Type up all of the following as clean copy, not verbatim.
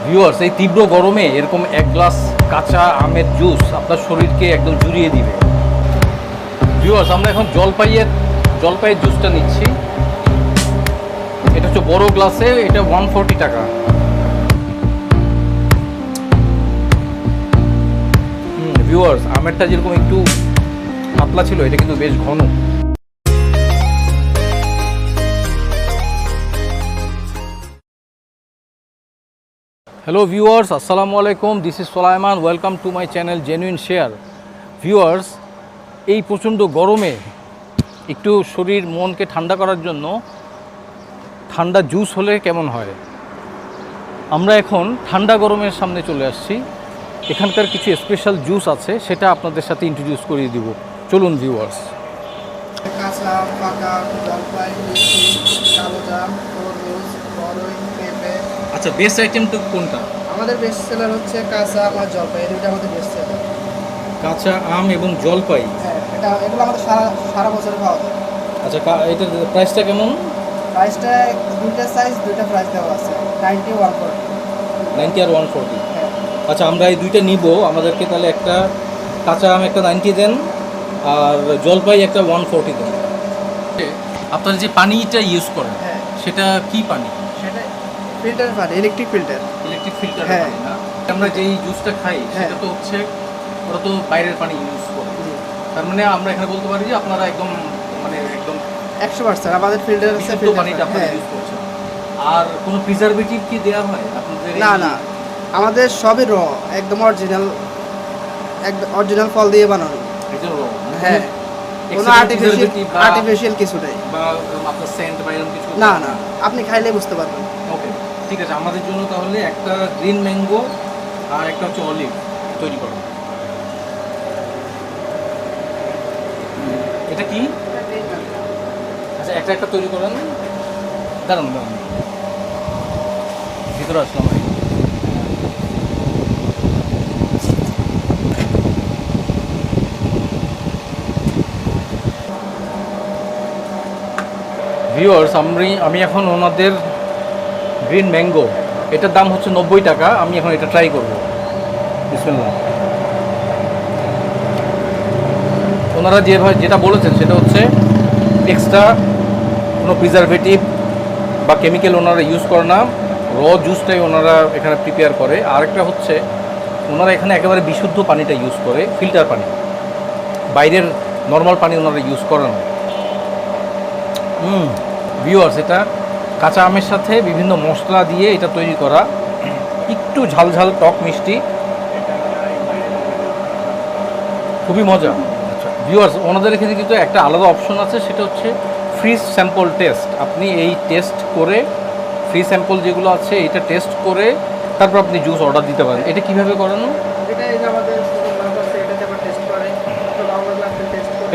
Viewers, এই তীব্র গরমে এরকম এক গ্লাস কাঁচা আমের জুস আপনার শরীরকে একদম জুড়িয়ে দিবে। ভিউয়ার্স, আমরা এখন জলপাইয়ের জুসটা নিচ্ছি। এটা হচ্ছে বড় গ্লাসে, এটা 140 টাকা। ভিউয়ার্স, আমেরটা যেরকম একটু পাতলা ছিল, এটা কিন্তু বেশ ঘন। হ্যালো ভিউয়ার্স, আসসালামু আলাইকুম। This is Solaiman. Welcome to my channel genuine share. Viewers, এই প্রচণ্ড গরমে একটু শরীর মনকে ঠান্ডা করার জন্য ঠান্ডা জুস হলে কেমন হয়। আমরা এখন ঠান্ডা গরমের সামনে চলে আসছি। এখানকার কিছু স্পেশাল জুস আছে, সেটা আপনাদের সাথে ইন্ট্রোডিউস করিয়ে দিব। চলুন ভিউয়ার্স। কাঁচা আম, পাকা জলপাই, লিচু, কালোজাম, তরমুজ, বরই, পেঁপে। আচ্ছা, বেস্ট আইটেম তো কোনটা? আমাদের বেস্ট সেলার হচ্ছে কাঁচা আম আর জলপাই, এই দুটো আমাদের বেস্ট সেলার। কাঁচা আম এবং জলপাই। হ্যাঁ, এগুলো আমাদের সারা বছরে পাওয়া যায়। আচ্ছা, এটার প্রাইসটা কেমন? প্রাইসটা দুইটা সাইজ, দুইটা প্রাইস দেওয়া আছে, 90 140। 90 আর 140। হ্যাঁ। আচ্ছা, আমরা এই দুইটা নিব। আমাদেরকে তাহলে একটা কাঁচা আম একটা 90 দেন, আর জলপাই একটা 140 দেন। আপনারা যে পানিটা ইউজ করেন, হ্যাঁ, সেটা কি পানি? সেটা ফিল্টার পানি, ইলেকট্রিক ফিল্টার। ইলেকট্রিক ফিল্টার হ্যাঁ। পানি না? আমরা যেই জুসটা খাই হ্যাঁ। সেটা তো হচ্ছে, ওরা তো বাইরের পানি ইউজ করে। তার মানে আমরা এখানে বলতে পারি যে আপনারা একদম 100% আমাদের ফিল্টার আছে, বিশুদ্ধ ফিল্টার পানিটা আপনারা ইউজ করছেন। আর কোনো প্রিজারভেটিভ কি দেওয়া হয় আপনাদের? না, আমাদের সবই র, একদম অরিজিনাল ফল দিয়ে বানানো। একদম raw, হ্যাঁ, কোনো আর্টিফিশিয়াল কিছু নেই। বা আপনার সেন্ট বা এরকম কিছু? না, আপনি খাইলে বুঝতে পারবেন। ওকে, ঠিক আছে। আমাদের জন্য তাহলে একটা গ্রিন ম্যাঙ্গো আর একটা হচ্ছে অলিভ তৈরি করো। এটা কি? আচ্ছা, একটা তৈরি করেন। দাঁড়ান, ভিতরে আসলাম। ভিউয়ার্স, আমি এখন ওনাদের গ্রিন ম্যাঙ্গো, এটার দাম হচ্ছে 90 টাকা। আমি এখন এটা ট্রাই করব। বিসমিল্লাহ। ওনারা যেটা বলেছেন সেটা হচ্ছে এক্সট্রা কোনো প্রিজারভেটিভ বা কেমিক্যাল ওনারা ইউজ করে না, র জুসটাই ওনারা এখানে প্রিপেয়ার করে। আরেকটা হচ্ছে ওনারা এখানে একেবারে বিশুদ্ধ পানিটা ইউজ করে, ফিল্টার পানি, বাইরের নর্মাল পানি ওনারা ইউজ করে না। ভিউয়ার্স, এটা কাঁচা আমের সাথে বিভিন্ন মশলা দিয়ে এটা তৈরি করা, একটু ঝাল টক মিষ্টি, খুবই মজা। আচ্ছা ভিউয়ার্স, ওনাদের এখানে কিন্তু একটা আলাদা অপশন আছে, সেটা হচ্ছে ফ্রি স্যাম্পল টেস্ট। আপনি এই টেস্ট করে, ফ্রি স্যাম্পল যেগুলো আছে এটা টেস্ট করে তারপর আপনি জুস অর্ডার দিতে পারেন। এটা কীভাবে করেন?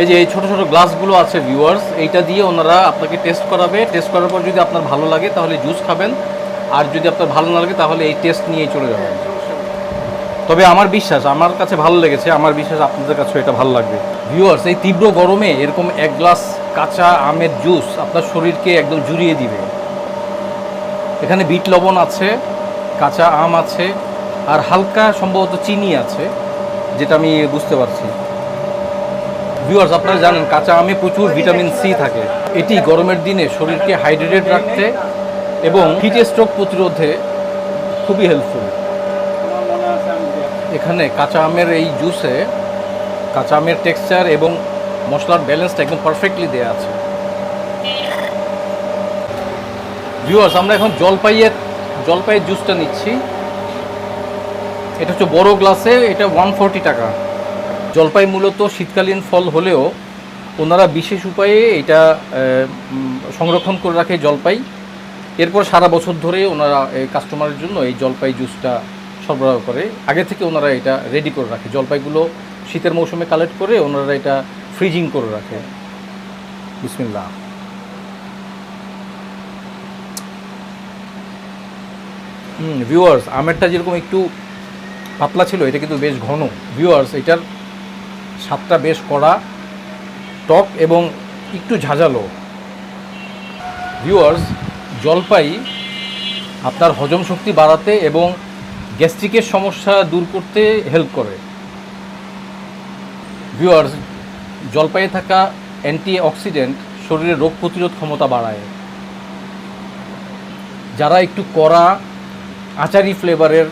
এই যে এই ছোটো ছোটো গ্লাসগুলো আছে ভিউয়ার্স, এইটা দিয়ে ওনারা আপনাকে টেস্ট করাবে। টেস্ট করার পর যদি আপনার ভালো লাগে তাহলে জুস খাবেন, আর যদি আপনার ভালো না লাগে তাহলে এই টেস্ট নিয়েই চলে যাবেন। তবে আমার কাছে ভালো লেগেছে, আমার বিশ্বাস আপনাদের কাছেও এটা ভালো লাগবে। ভিউয়ার্স, এই তীব্র গরমে এরকম এক গ্লাস কাঁচা আমের জুস আপনার শরীরকে একদম জুড়িয়ে দিবে। এখানে বিট লবণ আছে, কাঁচা আম আছে, আর হালকা সম্ভবত চিনি আছে, যেটা আমি বুঝতে পারছি। ভিউয়ার্স, আপনারা জানেন কাঁচা আমে প্রচুর ভিটামিন সি থাকে। এটি গরমের দিনে শরীরকে হাইড্রেটেড রাখতে এবং হিট স্ট্রোক প্রতিরোধে খুবই হেল্পফুল। এখানে কাঁচা আমের এই জুসে কাঁচা আমের টেক্সচার এবং মশলার ব্যালেন্সটা একদম পারফেক্টলি দেওয়া আছে। ভিউয়ার্স, আমরা এখন জলপাইয়ের জুসটা নিচ্ছি। এটা হচ্ছে বড় গ্লাসে, এটা 140 টাকা। জলপাই মূলত শীতকালীন ফল হলেও ওনারা বিশেষ উপায়ে এটা সংরক্ষণ করে রাখে জলপাই। এরপর সারা বছর ধরে ওনারা কাস্টমারের জন্য এই জলপাই জুসটা সরবরাহ করে। আগে থেকে ওনারা এটা রেডি করে রাখে। জলপাইগুলো শীতের মৌসুমে কালেক্ট করে ওনারা এটা ফ্রিজিং করে রাখে। বিসমিল্লাহ। ভিউয়ার্স, আমেরটা যেরকম একটু পাতলা ছিল, এটা কিন্তু বেশ ঘন। ভিউয়ার্স, এটার স্বাদটা বেশ কড়া, টক এবং একটু ঝাঁঝালো। ভিউয়ার্স, জলপাই আপনার হজম শক্তি বাড়াতে এবং গ্যাস্ট্রিকের সমস্যা দূর করতে হেল্প করে। ভিউয়ার্স, জলপাইয়ে থাকা অ্যান্টি অক্সিডেন্ট শরীরের রোগ প্রতিরোধ ক্ষমতা বাড়ায়। যারা একটু কড়া আচারি ফ্লেভারের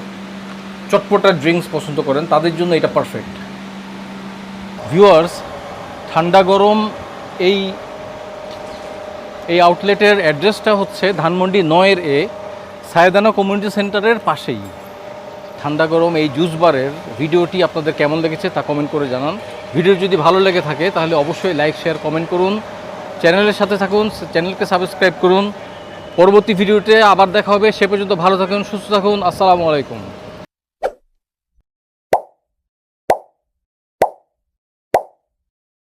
চটপটা ড্রিঙ্কস পছন্দ করেন তাদের জন্য এটা পারফেক্ট। ভিউয়ার্স, ঠান্ডা গরম এই আউটলেটের অ্যাড্রেসটা হচ্ছে ধানমন্ডি 9-এ সায়দানা কমিউনিটি সেন্টারের পাশেই। ঠান্ডা গরম এই জুস বারের ভিডিওটি আপনাদের কেমন লেগেছে তা কমেন্ট করে জানান। ভিডিও যদি ভালো লেগে থাকে তাহলে অবশ্যই লাইক, শেয়ার, কমেন্ট করুন। চ্যানেলের সাথে থাকুন, চ্যানেলকে সাবস্ক্রাইব করুন। পরবর্তী ভিডিওতে আবার দেখা হবে। সে পর্যন্ত ভালো থাকুন, সুস্থ থাকুন। আসসালামু আলাইকুম।